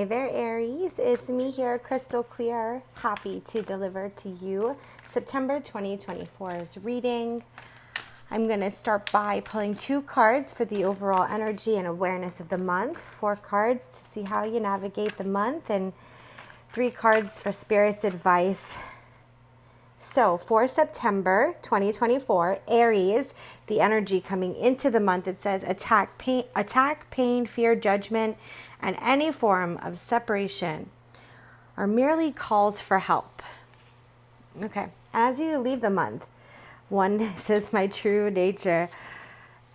Hey there, Aries. It's me here, Krystal Clear, happy to deliver to you September 2024's reading. I'm going to start by pulling 2 cards for the overall energy and awareness of the month, 4 cards to see how you navigate the month, and 3 cards for Spirit's advice. So for September 2024, Aries, the energy coming into the month, it says attack, pain, fear, judgment, and any form of separation are merely calls for help. Okay, as you leave the month, oneness is my true nature.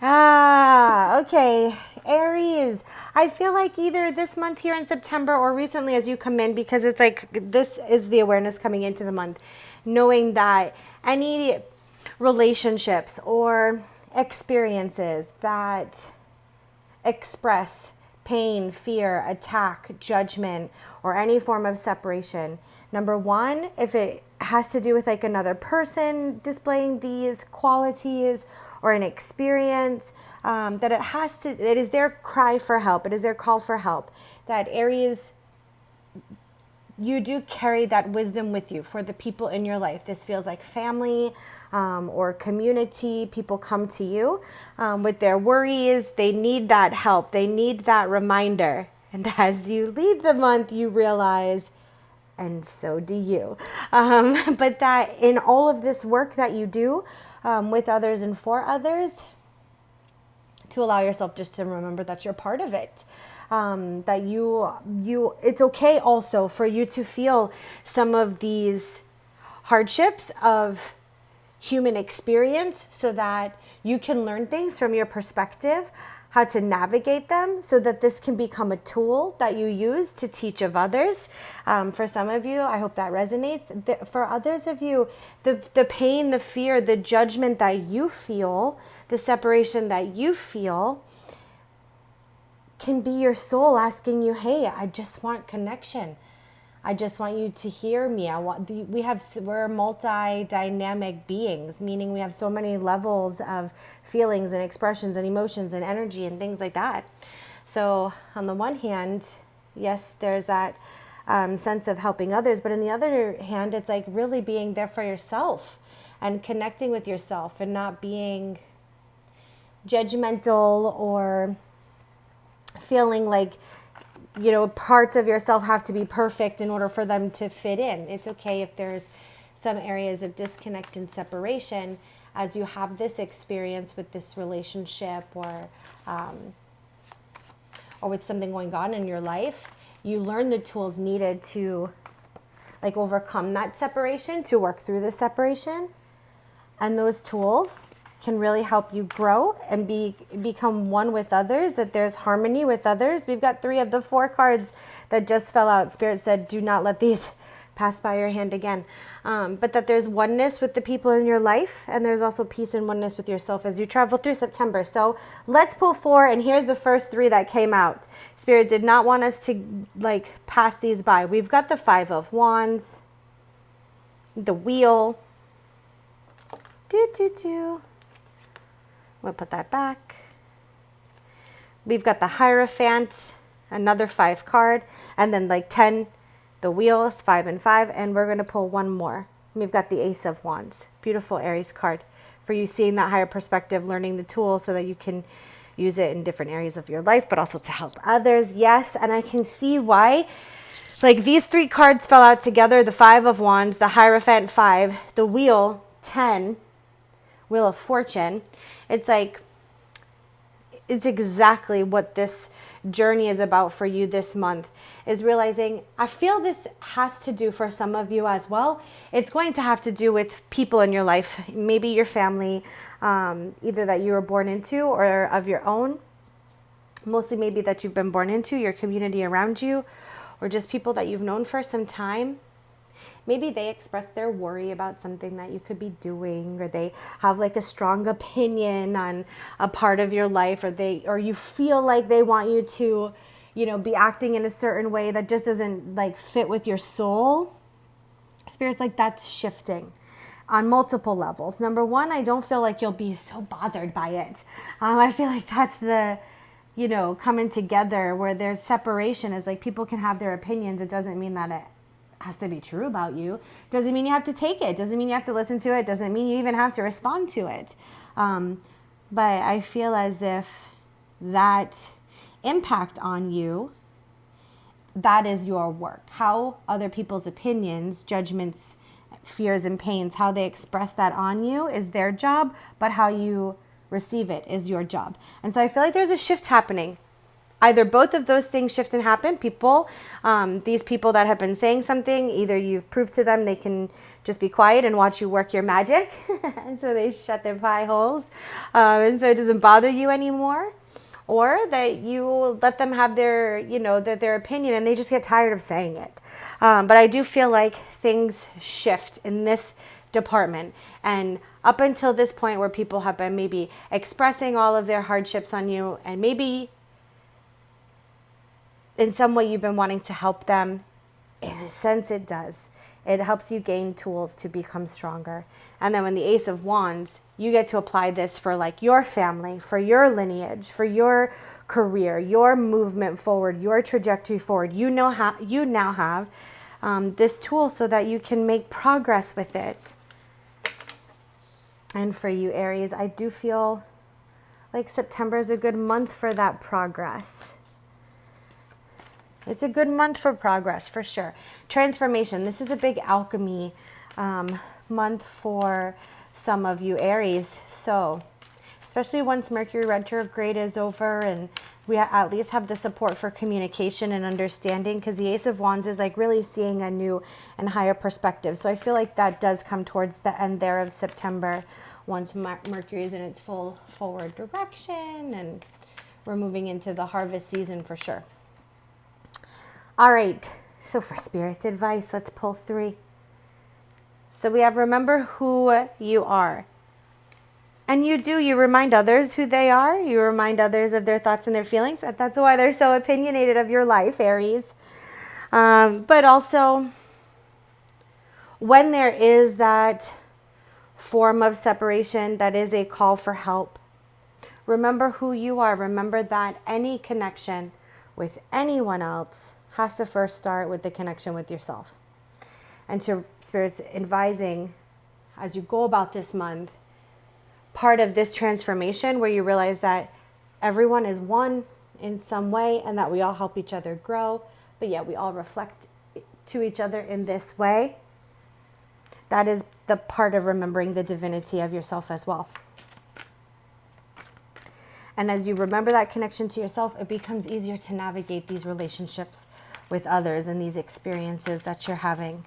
Okay, Aries. I feel like either this month here in September or recently as you come in, because it's like this is the awareness coming into the month, knowing that any relationships or experiences that express pain, fear, attack, judgment, or any form of separation. Number one, if it has to do with like another person displaying these qualities or an experience, that it is their cry for help. It is their call for help. That Aries, you do carry that wisdom with you for the people in your life. This feels like family or community. People come to you with their worries. They need that help. They need that reminder. And as you leave the month, you realize, and so do you. But that in all of this work that you do with others and for others, to allow yourself just to remember that you're part of it. That it's okay also for you to feel some of these hardships of human experience so that you can learn things from your perspective, how to navigate them so that this can become a tool that you use to teach of others. For some of you, I hope that resonates. For others of you, the pain, the fear, the judgment that you feel, the separation that you feel, can be your soul asking you, hey, I just want connection. I just want you to hear me. We're multi-dynamic beings, meaning we have so many levels of feelings and expressions and emotions and energy and things like that. So on the one hand, yes, there's that sense of helping others, but on the other hand, it's like really being there for yourself and connecting with yourself and not being judgmental or feeling like, parts of yourself have to be perfect in order for them to fit in. It's okay if there's some areas of disconnect and separation as you have this experience with this relationship or with something going on in your life. You learn the tools needed to like overcome that separation, to work through the separation. And those tools can really help you grow and become one with others, that there's harmony with others. We've got 3 of the 4 cards that just fell out. Spirit said, do not let these pass by your hand again. But that there's oneness with the people in your life, and there's also peace and oneness with yourself as you travel through September. So let's pull 4, and here's the first 3 that came out. Spirit did not want us to pass these by. We've got the 5 of Wands, the Wheel, We'll put that back. We've got the Hierophant, another 5 card, and then 10, the Wheel is 5 and 5, and we're going to pull 1 more. We've got the Ace of Wands, beautiful Aries card for you seeing that higher perspective, learning the tool so that you can use it in different areas of your life, but also to help others. Yes, and I can see why. These 3 cards fell out together, the 5 of Wands, the Hierophant 5, the Wheel 10, Wheel of Fortune. It's exactly what this journey is about for you this month, is realizing, I feel this has to do for some of you as well. It's going to have to do with people in your life, maybe your family, either that you were born into or of your own, mostly maybe that you've been born into, your community around you, or just people that you've known for some time. Maybe they express their worry about something that you could be doing, or they have a strong opinion on a part of your life, or you feel like they want you to, be acting in a certain way that just doesn't fit with your soul. Spirit's that's shifting on multiple levels. Number one, I don't feel like you'll be so bothered by it. I feel like that's coming together where there's separation is like people can have their opinions. It doesn't mean that it has to be true about you. Doesn't mean you have to take it. Doesn't mean you have to listen to it. Doesn't mean you even have to respond to it. But I feel as if that impact on you, that is your work. How other people's opinions, judgments, fears, and pains, how they express that on you is their job, but how you receive it is your job. And so I feel like there's a shift happening. Either both of those things shift and happen. These people that have been saying something, either you've proved to them they can just be quiet and watch you work your magic. And so they shut their pie holes. And so it doesn't bother you anymore. Or that you let them have their, their opinion and they just get tired of saying it. But I do feel like things shift in this department. And up until this point where people have been maybe expressing all of their hardships on you, and maybe in some way you've been wanting to help them, in a sense it does. It helps you gain tools to become stronger. And then when the Ace of Wands, you get to apply this for like your family, for your lineage, for your career, your movement forward, your trajectory forward. You now have this tool so that you can make progress with it. And for you, Aries, I do feel like September is a good month for that progress. It's a good month for progress, for sure. Transformation. This is a big alchemy month for some of you, Aries. So, especially once Mercury retrograde is over and we at least have the support for communication and understanding, because the Ace of Wands is like really seeing a new and higher perspective. So I feel like that does come towards the end there of September once Mercury is in its full forward direction and we're moving into the harvest season for sure. All right, so for Spirit's advice, let's pull 3. So we have remember who you are. And you remind others who they are. You remind others of their thoughts and their feelings. That's why they're so opinionated of your life, Aries. But also, when there is that form of separation, that is a call for help. Remember who you are. Remember that any connection with anyone else has to first start with the connection with yourself. And to Spirit's advising, as you go about this month, part of this transformation where you realize that everyone is one in some way and that we all help each other grow, but yet we all reflect to each other in this way. That is the part of remembering the divinity of yourself as well. And as you remember that connection to yourself, it becomes easier to navigate these relationships with others and these experiences that you're having.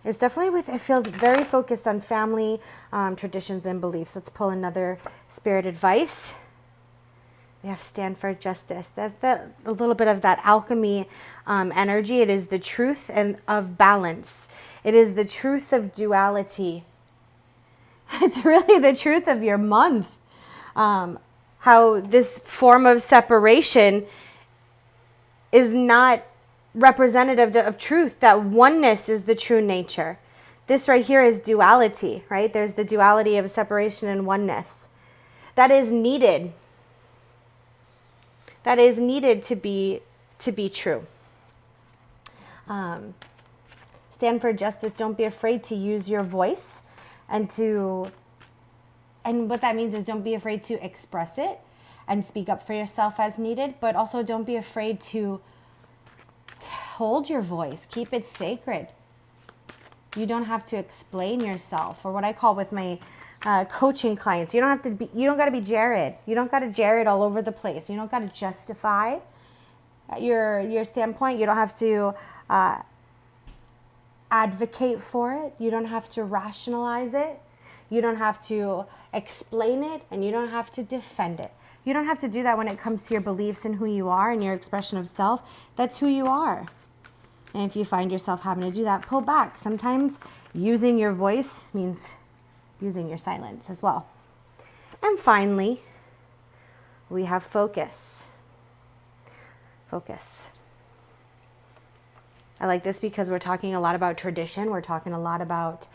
It's definitely it feels very focused on family, traditions, and beliefs. Let's pull another Spirit advice. We have stand for justice. That's a little bit of that alchemy energy. It is the truth of balance. It is the truth of duality. It's really the truth of your month. How this form of separation is not representative of truth, that oneness is the true nature. This right here is duality, right? There's the duality of separation and oneness. That is needed. That is needed to be true. Stand for justice. Don't be afraid to use your voice and what that means is don't be afraid to express it and speak up for yourself as needed, but also don't be afraid to hold your voice. Keep it sacred. You don't have to explain yourself, or what I call with my coaching clients. You don't got to be Jared. You don't got to Jared all over the place. You don't got to justify your standpoint. You don't have to advocate for it. You don't have to rationalize it. You don't have to explain it, and you don't have to defend it. You don't have to do that when it comes to your beliefs and who you are and your expression of self. That's who you are. And if you find yourself having to do that, pull back. Sometimes using your voice means using your silence as well. And finally, we have focus. Focus. I like this because we're talking a lot about tradition. We're talking a lot about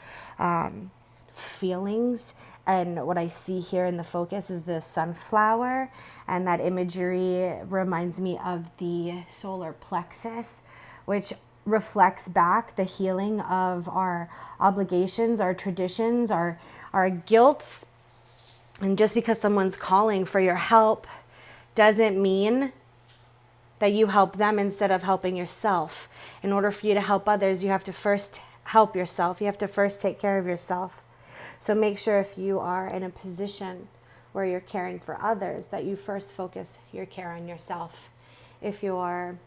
feelings. And what I see here in the focus is the sunflower, and that imagery reminds me of the solar plexus, which reflects back the healing of our obligations, our traditions, our guilt. And just because someone's calling for your help doesn't mean that you help them instead of helping yourself. In order for you to help others, you have to first help yourself. You have to first take care of yourself. So make sure if you are in a position where you're caring for others, that you first focus your care on yourself. If you're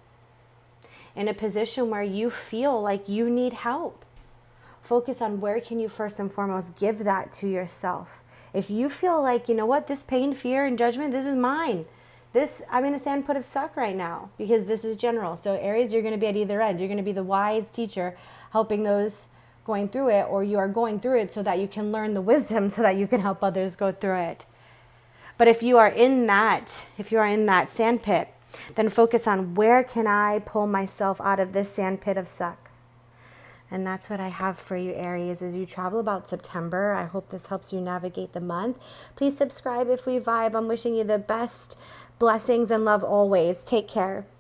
in a position where you feel like you need help, focus on where can you first and foremost give that to yourself. If you feel like, you know what, this pain, fear, and judgment, this is mine. I'm in a standpoint of suck right now because this is general. So Aries, you're going to be at either end. You're going to be the wise teacher helping those going through it, or you are going through it so that you can learn the wisdom so that you can help others go through it. But if you are in that sand pit, then focus on where can I pull myself out of this sand pit of suck. And that's what I have for you, Aries, as you travel about September. I hope this helps you navigate the month. Please subscribe if we vibe. I'm wishing you the best blessings and love always. Take care.